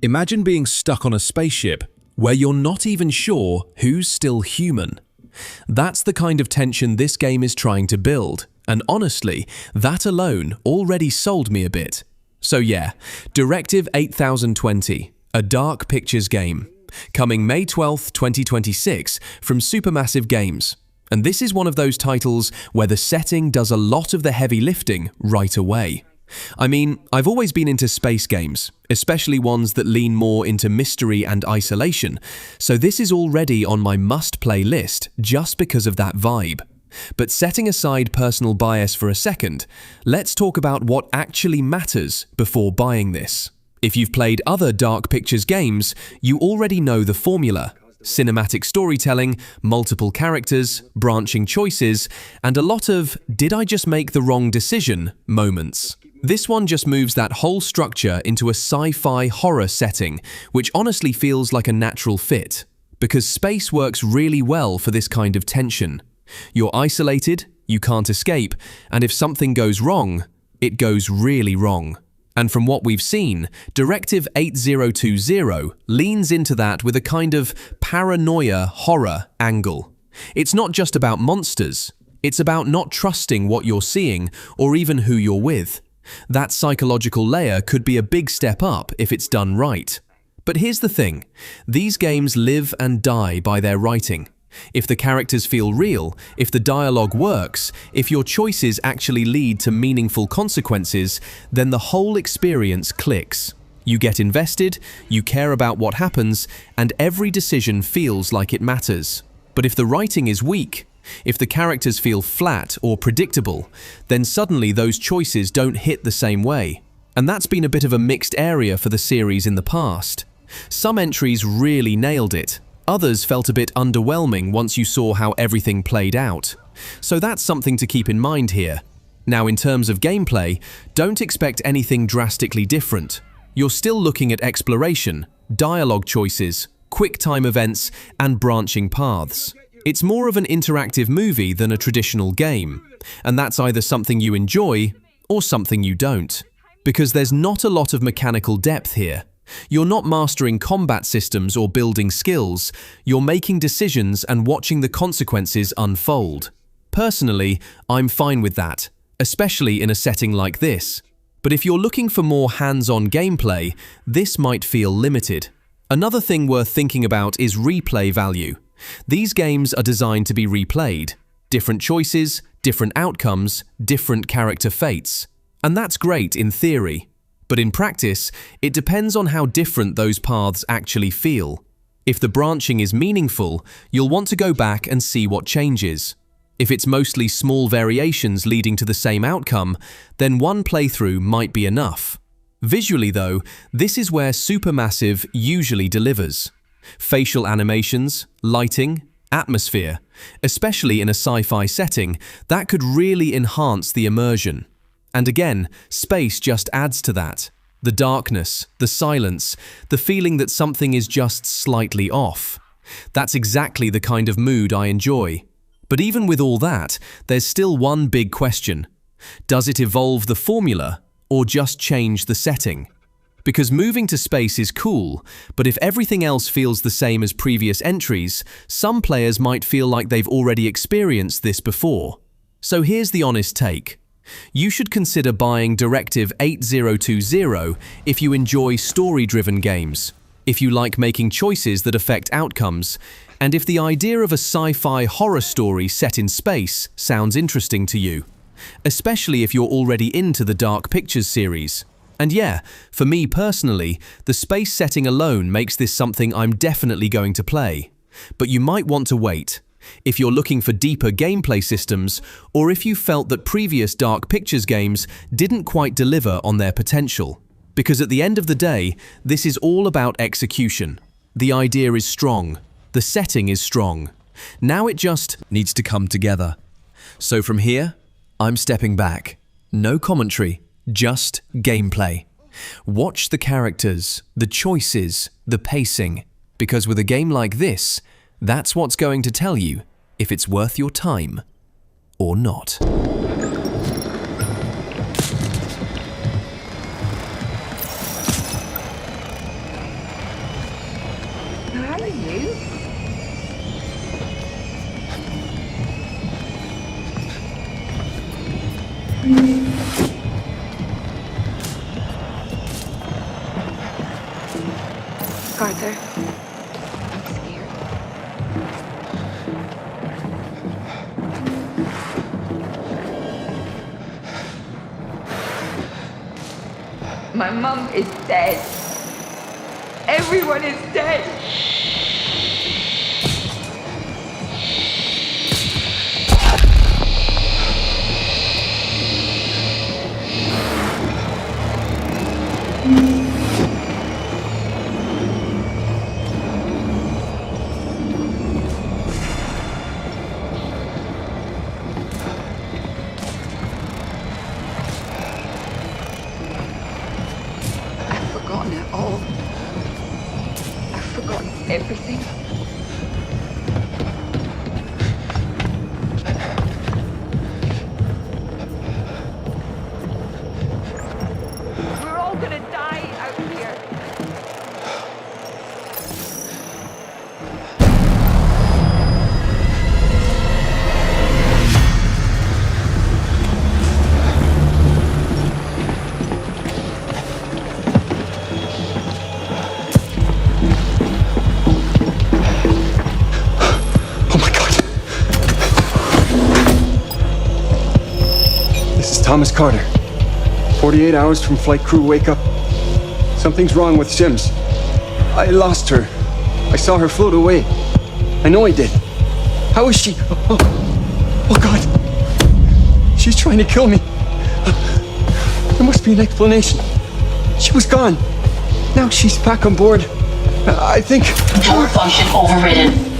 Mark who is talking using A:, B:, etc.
A: Imagine being stuck on a spaceship where you're not even sure who's still human. That's the kind of tension this game is trying to build, and honestly, that alone already sold me a bit. So yeah, Directive 8020, a dark pictures game, coming May 12th, 2026 from Supermassive Games. And this is one of those titles where the setting does a lot of the heavy lifting right away. I mean, I've always been into space games, especially ones that lean more into mystery and isolation, so this is already on my must-play list just because of that vibe. But setting aside personal bias for a second, let's talk about what actually matters before buying this. If you've played other dark pictures games, you already know the formula. Cinematic storytelling, multiple characters, branching choices, and a lot of "did I just make the wrong decision" moments. This one just moves that whole structure into a sci-fi horror setting, which honestly feels like a natural fit, because space works really well for this kind of tension. You're isolated, you can't escape, and if something goes wrong, it goes really wrong. And from what we've seen, Directive 8020 leans into that with a kind of paranoia horror angle. It's not just about monsters, it's about not trusting what you're seeing or even who you're with. That psychological layer could be a big step up if it's done right. But here's the thing, these games live and die by their writing. If the characters feel real, if the dialogue works, if your choices actually lead to meaningful consequences, then the whole experience clicks. You get invested, you care about what happens, and every decision feels like it matters. But if the writing is weak, if the characters feel flat or predictable, then suddenly those choices don't hit the same way. And that's been a bit of a mixed area for the series in the past. Some entries really nailed it. Others felt a bit underwhelming once you saw how everything played out. So that's something to keep in mind here. Now, in terms of gameplay, don't expect anything drastically different. You're still looking at exploration, dialogue choices, quick-time events, and branching paths. It's more of an interactive movie than a traditional game, and that's either something you enjoy or something you don't. Because there's not a lot of mechanical depth here. You're not mastering combat systems or building skills, you're making decisions and watching the consequences unfold. Personally, I'm fine with that, especially in a setting like this. But if you're looking for more hands-on gameplay, this might feel limited. Another thing worth thinking about is replay value. These games are designed to be replayed. Different choices, different outcomes, different character fates. And that's great in theory. But in practice, it depends on how different those paths actually feel. If the branching is meaningful, you'll want to go back and see what changes. If it's mostly small variations leading to the same outcome, then one playthrough might be enough. Visually though, this is where Supermassive usually delivers. Facial animations, lighting, atmosphere, especially in a sci-fi setting, that could really enhance the immersion. And again, space just adds to that. The darkness, the silence, the feeling that something is just slightly off. That's exactly the kind of mood I enjoy. But even with all that, there's still one big question. Does it evolve the formula or just change the setting? Because moving to space is cool, but if everything else feels the same as previous entries, some players might feel like they've already experienced this before. So here's the honest take. You should consider buying Directive 8020 if you enjoy story-driven games, if you like making choices that affect outcomes, and if the idea of a sci-fi horror story set in space sounds interesting to you, especially if you're already into the Dark Pictures series. And yeah, for me personally, the space setting alone makes this something I'm definitely going to play. But you might want to wait. If you're looking for deeper gameplay systems, or if you felt that previous Dark Pictures games didn't quite deliver on their potential. Because at the end of the day, this is all about execution. The idea is strong. The setting is strong. Now it just needs to come together. So from here, I'm stepping back. No commentary, just gameplay. Watch the characters, the choices, the pacing. Because with a game like this, that's what's going to tell you if it's worth your time or not.
B: are you? Arthur, I'm scared. My mum is dead. Everyone is dead. I've forgotten it all. I've forgotten everything. We're all gonna die out here.
C: Oh my God. This is Thomas Carter. 48 hours from flight crew wake up. Something's wrong with Sims. I lost her. I saw her float away. I know I did. How is she? Oh God. She's trying to kill me. There must be an explanation. She was gone. Now she's back on board. I think...
D: Power function overridden.